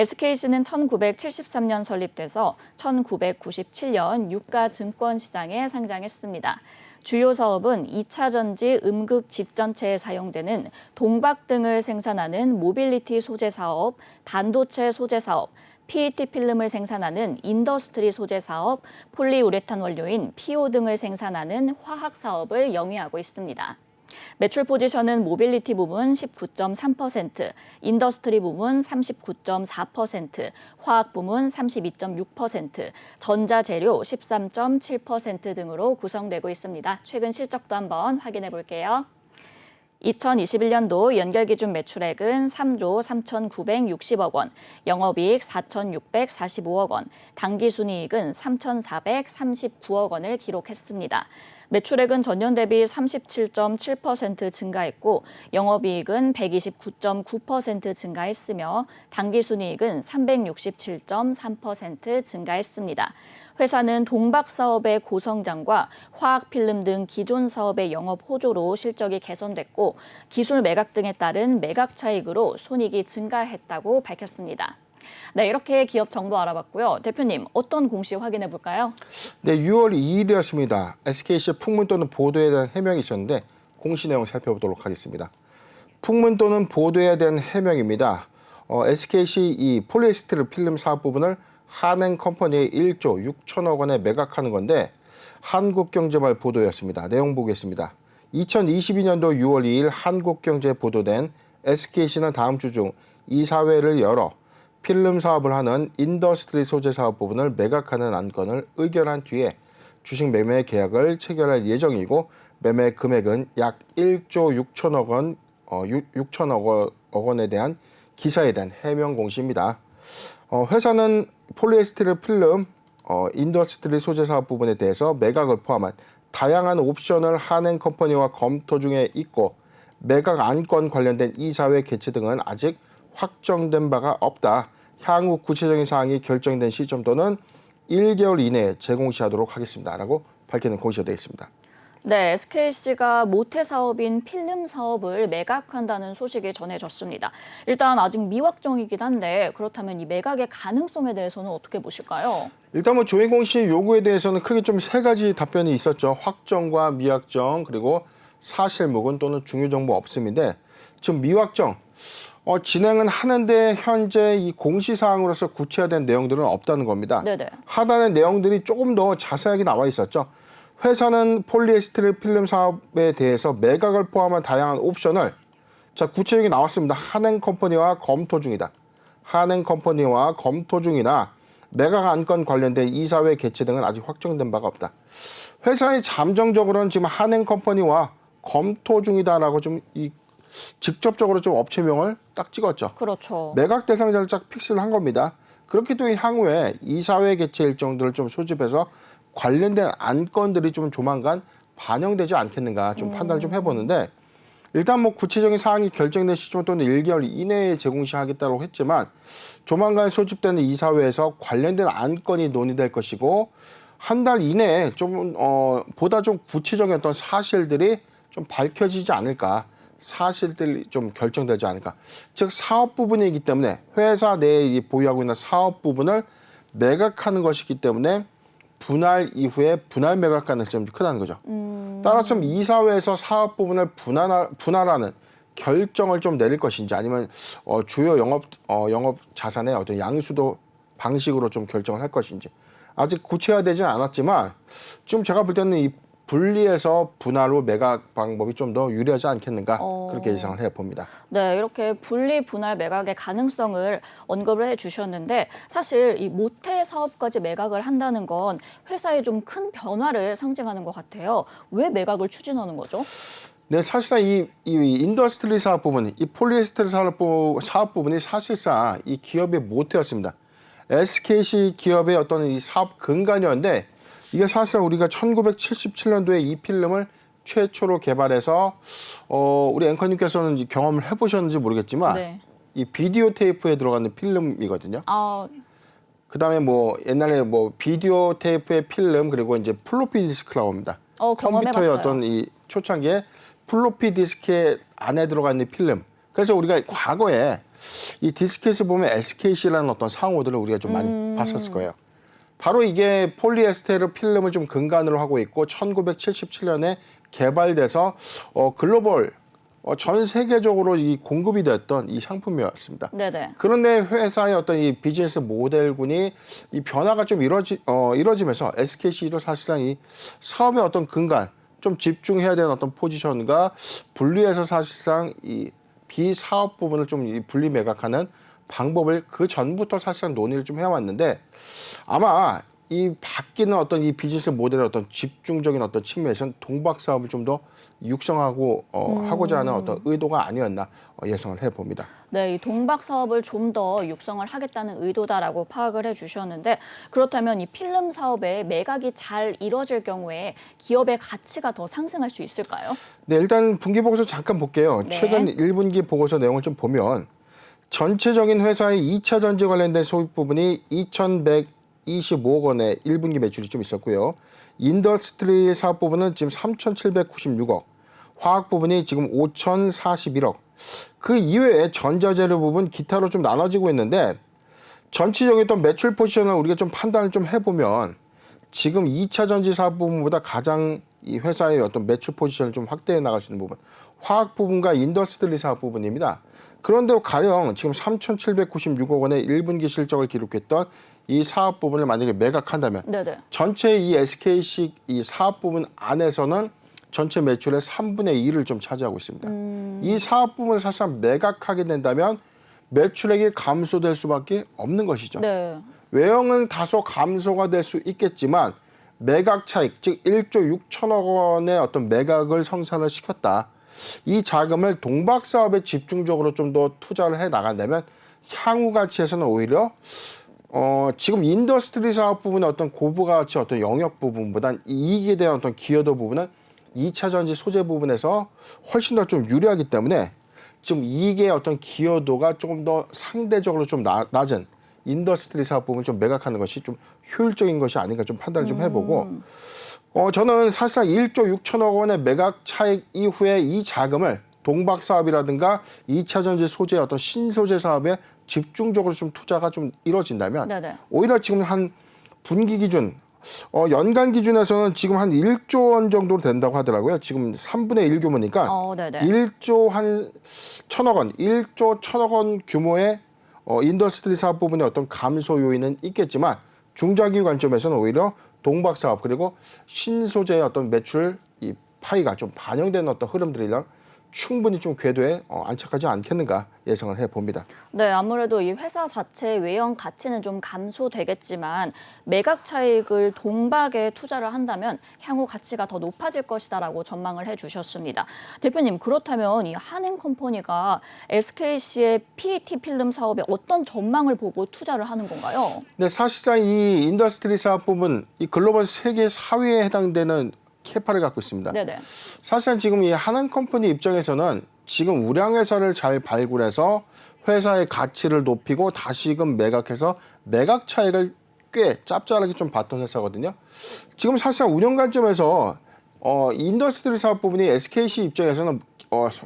SKC는 1973년 설립돼서 1997년 유가 증권 시장에 상장했습니다. 주요 사업은 2차 전지 음극 집전체에 사용되는 동박 등을 생산하는 모빌리티 소재 사업, 반도체 소재 사업, PET 필름을 생산하는 인더스트리 소재 사업, 폴리우레탄 원료인 PO 등을 생산하는 화학 사업을 영위하고 있습니다. 매출 포지션은 모빌리티 부문 19.3%, 인더스트리 부문 39.4%, 화학 부문 32.6%, 전자재료 13.7% 등으로 구성되고 있습니다. 최근 실적도 한번 확인해 볼게요. 2021년도 연결기준 매출액은 3조 3,960억 원, 영업이익 4,645억 원, 당기순이익은 3,439억 원을 기록했습니다. 매출액은 전년 대비 37.7% 증가했고 영업이익은 129.9% 증가했으며 당기순이익은 367.3% 증가했습니다. 회사는 동박 사업의 고성장과 화학 필름 등 기존 사업의 영업 호조로 실적이 개선됐고 기술 매각 등에 따른 매각 차익으로 손익이 증가했다고 밝혔습니다. 네, 이렇게 기업 정보 알아봤고요. 대표님, 어떤 공시 확인해 볼까요? 네, 6월 2일이었습니다. SKC 풍문 또는 보도에 대한 해명이 있었는데 공시 내용 살펴보도록 하겠습니다. 풍문 또는 보도에 대한 해명입니다. SKC 이 폴리에스테르 필름 사업 부분을 한행컴퍼니에 1조 6천억 원에 매각하는 건데 한국경제발 보도였습니다. 내용 보겠습니다. 2022년도 6월 2일 한국경제에 보도된 SKC는 다음 주 중 이사회를 열어 필름 사업을 하는 인더스트리 소재 사업 부분을 매각하는 안건을 의결한 뒤에 주식 매매 계약을 체결할 예정이고 매매 금액은 약 1조 6천억 원, 6천억 원에 대한 기사에 대한 해명 공시입니다. 회사는 폴리에스테르 필름, 인더스트리 소재 사업 부분에 대해서 매각을 포함한 다양한 옵션을 한행컴퍼니와 검토 중에 있고 매각 안건 관련된 이사회 개최 등은 아직 확정된 바가 없다. 향후 구체적인 사항이 결정된 시점 또는 1개월 이내에 재공시하도록 하겠습니다. 라고 밝히는 공시가 되어 있습니다. 네, SKC가 모태 사업인 필름 사업을 매각한다는 소식이 전해졌습니다. 일단 아직 미확정이긴 한데 그렇다면 이 매각의 가능성에 대해서는 어떻게 보실까요? 일단 뭐 조회 공시 요구에 대해서는 크게 좀 세 가지 답변이 있었죠. 확정과 미확정 그리고 사실무근 또는 중요 정보 없음인데 지금 미확정 진행은 하는데 현재 이 공시사항으로서 구체화된 내용들은 없다는 겁니다. 네네. 하단의 내용들이 조금 더 자세하게 나와 있었죠. 회사는 폴리에스테르 필름 사업에 대해서 매각을 포함한 다양한 옵션을 구체적이 나왔습니다. 한행컴퍼니와 검토 중이다. 한행컴퍼니와 검토 중이나 매각 안건 관련된 이사회 개최 등은 아직 확정된 바가 없다. 회사의 잠정적으로는 지금 한행컴퍼니와 검토 중이다라고 좀 직접적으로 좀 업체명을 딱 찍었죠. 그렇죠. 매각 대상자를 딱 픽스를 한 겁니다. 그렇게 또 향후에 이사회 개최 일정들을 좀 소집해서 관련된 안건들이 좀 조만간 반영되지 않겠는가 좀 판단을 좀 해보는데 일단 뭐 구체적인 사항이 결정된 시점 또는 1개월 이내에 재공시하겠다고 했지만 조만간 소집되는 이사회에서 관련된 안건이 논의될 것이고 한 달 이내에 좀 보다 좀 구체적인 어떤 사실들이 좀 밝혀지지 않을까. 사실들이 좀 결정되지 않을까. 즉 사업 부분이기 때문에 회사 내에 보유하고 있는 사업 부분을 매각하는 것이기 때문에 분할 이후에 분할 매각 가능성이 크다는 거죠. 따라서 이사회에서 사업 부분을 분할하는 결정을 좀 내릴 것인지 아니면 주요 영업 자산의 어떤 양수도 방식으로 좀 결정을 할 것인지 아직 구체화되지는 않았지만 지금 제가 볼 때는 이 분리해서 분할로 매각 방법이 좀 더 유리하지 않겠는가 그렇게 예상을 해봅니다. 네, 이렇게 분리 분할 매각의 가능성을 언급을 해주셨는데 사실 이 모태 사업까지 매각을 한다는 건 회사에 좀 큰 변화를 상징하는 것 같아요. 왜 매각을 추진하는 거죠? 네, 사실상 이 인더스트리 사업 부분, 이 폴리에스테르 사업 부분이 사실상 이 기업의 모태였습니다. SKC 기업의 어떤 이 사업 근간이었는데 이게 사실상 우리가 1977년도에 이 필름을 최초로 개발해서 우리 앵커님께서는 경험을 해보셨는지 모르겠지만 네. 이 비디오 테이프에 들어가는 필름이거든요. 그다음에 뭐 옛날에 뭐 비디오 테이프의 필름 그리고 이제 플로피 디스크라고 합니다. 컴퓨터의 어떤 이 초창기에 플로피 디스크에 안에 들어가 있는 필름. 그래서 우리가 과거에 이 디스켓을 보면 SKC라는 어떤 상호들을 우리가 좀 많이 봤었을 거예요. 바로 이게 폴리에스테르 필름을 좀 근간으로 하고 있고 1977년에 개발돼서 글로벌 전 세계적으로 이 공급이 되었던 이 상품이었습니다. 네네. 그런데 회사의 어떤 이 비즈니스 모델군이 이 변화가 좀 이루어지면서 SKC도 사실상 이 사업의 어떤 근간 좀 집중해야 되는 어떤 포지션과 분리해서 사실상 이 비사업 부분을 좀 분리 매각하는 방법을 그 전부터 사실상 논의를 좀 해왔는데 아마 이 바뀌는 어떤 이 비즈니스 모델의 어떤 집중적인 어떤 측면에서는 동박 사업을 좀 더 육성하고 하고자 하는 어떤 의도가 아니었나 예상을 해봅니다. 네, 이 동박 사업을 좀 더 육성을 하겠다는 의도다라고 파악을 해주셨는데 그렇다면 이 필름 사업의 매각이 잘 이뤄질 경우에 기업의 가치가 더 상승할 수 있을까요? 네, 일단 분기 보고서 잠깐 볼게요. 네. 최근 1분기 보고서 내용을 좀 보면 전체적인 회사의 2차 전지 관련된 소득 부분이 2,125억 원의 1분기 매출이 좀 있었고요. 인더스트리 사업 부분은 지금 3,796억, 화학 부분이 지금 5,041억. 그 이외에 전자재료 부분 기타로 좀 나눠지고 있는데 전체적인 또 매출 포지션을 우리가 좀 판단을 좀 해보면 지금 2차 전지 사업 부분보다 가장 이 회사의 어떤 매출 포지션을 좀 확대해 나갈 수 있는 부분, 화학 부분과 인더스트리 사업 부분입니다. 그런데 가령 지금 3,796억 원의 1분기 실적을 기록했던 이 사업 부분을 만약에 매각한다면 네네. 전체 이 SKC 이 사업 부분 안에서는 전체 매출의 3분의 2를 좀 차지하고 있습니다. 이 사업 부분을 사실상 매각하게 된다면 매출액이 감소될 수밖에 없는 것이죠. 네. 외형은 다소 감소가 될 수 있겠지만 매각 차익, 즉 1조 6천억 원의 어떤 매각을 성사를 시켰다. 이 자금을 동박 사업에 집중적으로 좀 더 투자를 해 나간다면 향후 가치에서는 오히려 지금 인더스트리 사업 부분의 어떤 고부가치 어떤 영역 부분보단 이익에 대한 어떤 기여도 부분은 2차 전지 소재 부분에서 훨씬 더 좀 유리하기 때문에 지금 이익의 어떤 기여도가 조금 더 상대적으로 좀 낮은 인더스트리 사업 부분 좀 매각하는 것이 좀 효율적인 것이 아닌가 좀 판단을 좀 해보고 저는 사실상 1조 6천억 원의 매각 차익 이후에 이 자금을 동박 사업이라든가 2차 전지 소재의 어떤 신소재 사업에 집중적으로 좀 투자가 좀 이루어진다면 네네. 오히려 지금 한 분기 기준 연간 기준에서는 지금 한 1조 원 정도 된다고 하더라고요. 지금 3분의 1 규모니까 네네. 1조 한 1천억 원, 1조 1천억 원 규모의 인더스트리 사업 부분의 어떤 감소 요인은 있겠지만 중장기 관점에서는 오히려 동박 사업 그리고 신소재의 어떤 매출 이 파이가 좀 반영되는 어떤 흐름들이랑 충분히 좀 궤도에 안착하지 않겠는가 예상을 해봅니다. 네, 아무래도 이 회사 자체의 외형 가치는 좀 감소되겠지만 매각 차익을 동박에 투자를 한다면 향후 가치가 더 높아질 것이다라고 전망을 해주셨습니다. 대표님, 그렇다면 이 한행컴퍼니가 SKC의 PET 필름 사업에 어떤 전망을 보고 투자를 하는 건가요? 네, 사실상 이 인더스트리 사업 부분 이 글로벌 세계 4위에 해당되는 캐파를 갖고 있습니다. 네네. 사실상 지금 이 한한컴퍼니 입장에서는 지금 우량 회사를 잘 발굴해서 회사의 가치를 높이고 다시금 매각해서 매각 차익을 꽤 짭짤하게 좀 봤던 회사거든요. 지금 사실상 운영 관점에서 인더스트리 사업 부분이 SKC 입장에서는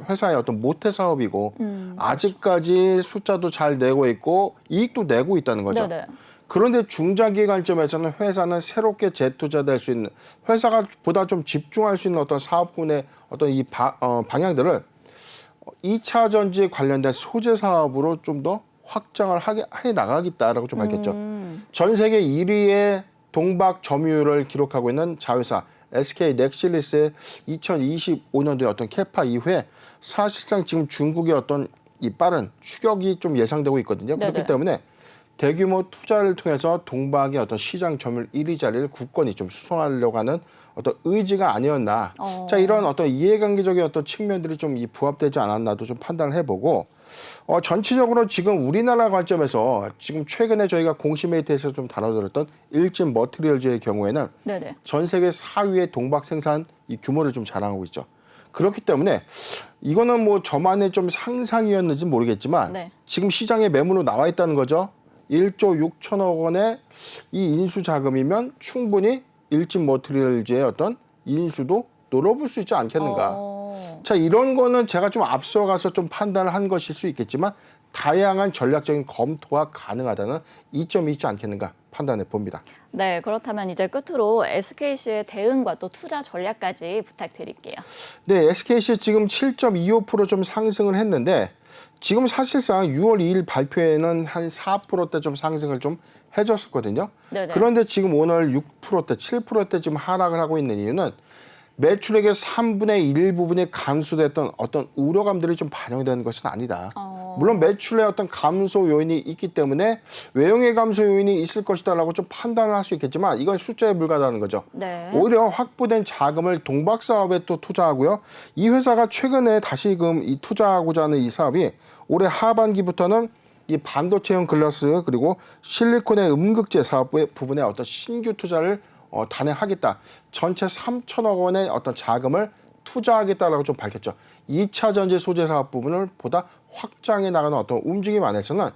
회사의 어떤 모태 사업이고 아직까지 숫자도 잘 내고 있고 이익도 내고 있다는 거죠. 네네. 그런데 중장기 관점에서는 회사는 새롭게 재투자될 수 있는 회사가 보다 좀 집중할 수 있는 어떤 사업군의 어떤 이 방향들을 2차 전지 관련된 소재 사업으로 좀 더 확장을 해 나가겠다라고 좀 밝혔죠. 전 세계 1위의 동박 점유율을 기록하고 있는 자회사 SK 넥실리스의 2025년도의 어떤 캐파 이후에 사실상 지금 중국의 어떤 이 빠른 추격이 좀 예상되고 있거든요. 그렇기 네네. 때문에 대규모 투자를 통해서 동박의 어떤 시장 점유율 1위 자리를 굳건히 좀 수성하려고 하는 어떤 의지가 아니었나. 자, 이런 어떤 이해관계적인 어떤 측면들이 좀 부합되지 않았나도 좀 판단을 해보고 전체적으로 지금 우리나라 관점에서 지금 최근에 저희가 공시메이트에서 좀 다뤄드렸던 일진 머티리얼즈의 경우에는 네네. 전 세계 4위의 동박 생산 이 규모를 좀 자랑하고 있죠. 그렇기 때문에 이거는 뭐 저만의 좀 상상이었는지 모르겠지만 네. 지금 시장에 매물로 나와 있다는 거죠. 1조 6천억 원의 이 인수 자금이면 충분히 일진 머티리얼즈의 어떤 인수도 노려볼 수 있지 않겠는가. 자, 이런 거는 제가 좀 앞서가서 좀 판단을 한 것일 수 있겠지만 다양한 전략적인 검토가 가능하다는 이점이 있지 않겠는가 판단해 봅니다. 네, 그렇다면 이제 끝으로 SKC의 대응과 또 투자 전략까지 부탁드릴게요. 네, SKC 지금 7.25% 좀 상승을 했는데 지금 사실상 6월 2일 발표에는 한 4%대 좀 상승을 좀 해줬었거든요. 네네. 그런데 지금 오늘 6%대, 7%대 지금 하락을 하고 있는 이유는 매출액의 3분의 1 부분이 감소됐던 어떤 우려감들이 좀 반영되는 것은 아니다. 물론 매출의 어떤 감소 요인이 있기 때문에 외형의 감소 요인이 있을 것이다라고 좀 판단을 할 수 있겠지만 이건 숫자에 불과하다는 거죠. 네. 오히려 확보된 자금을 동박 사업에 또 투자하고요. 이 회사가 최근에 다시금 이 투자하고자 하는 이 사업이 올해 하반기부터는 이 반도체형 글라스 그리고 실리콘의 음극재 사업 부분에 어떤 신규 투자를 단행하겠다. 전체 3천억 원의 어떤 자금을 투자하겠다라고 좀 밝혔죠. 2차 전지 소재 사업 부분을 보다 확장해 나가는 어떤 움직임 안에서는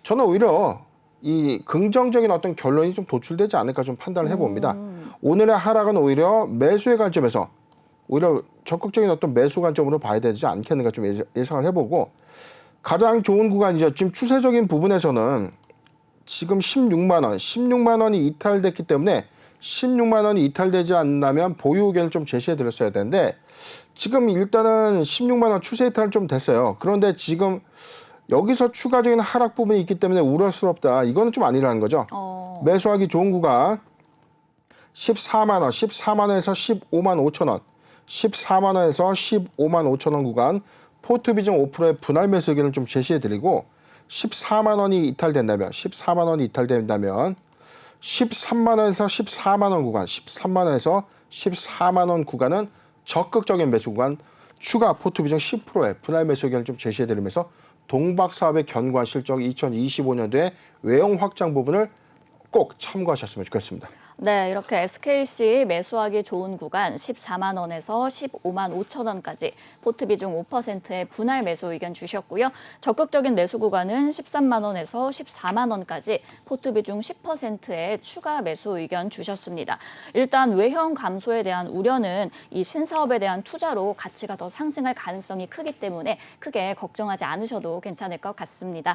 저는 오히려 이 긍정적인 어떤 결론이 좀 도출되지 않을까 좀 판단을 해봅니다. 오늘의 하락은 오히려 매수의 관점에서 오히려 적극적인 어떤 매수 관점으로 봐야 되지 않겠는가 좀 예상을 해보고 가장 좋은 구간이죠. 지금 추세적인 부분에서는 지금 16만 원이 이탈됐기 때문에 16만 원이 이탈되지 않는다면 보유 의견을 좀 제시해 드렸어야 되는데 지금 일단은 16만 원 추세 이탈은 좀 됐어요. 그런데 지금 여기서 추가적인 하락 부분이 있기 때문에 우려스럽다. 이거는 좀 아니라는 거죠. 매수하기 좋은 구간 14만 원, 14만 원에서 15만 5천 원, 14만 원에서 15만 5천 원 구간 포트 비중 5%의 분할 매수 의견을 좀 제시해 드리고 14만 원이 이탈된다면 13만 원이 이탈된다면 13만 원에서 14만 원 구간, 13만 원에서 14만 원 구간은 적극적인 매수 구간, 추가 포트 비중 10%의 분할 매수 의견을 좀 제시해 드리면서 동박 사업의 견고한 실적 2025년도에 외형 확장 부분을 꼭 참고하셨으면 좋겠습니다. 네, 이렇게 SKC 매수하기 좋은 구간 14만 원에서 15만 5천 원까지 포트 비중 5%의 분할 매수 의견 주셨고요. 적극적인 매수 구간은 13만 원에서 14만 원까지 포트 비중 10%의 추가 매수 의견 주셨습니다. 일단 외형 감소에 대한 우려는 이 신사업에 대한 투자로 가치가 더 상승할 가능성이 크기 때문에 크게 걱정하지 않으셔도 괜찮을 것 같습니다.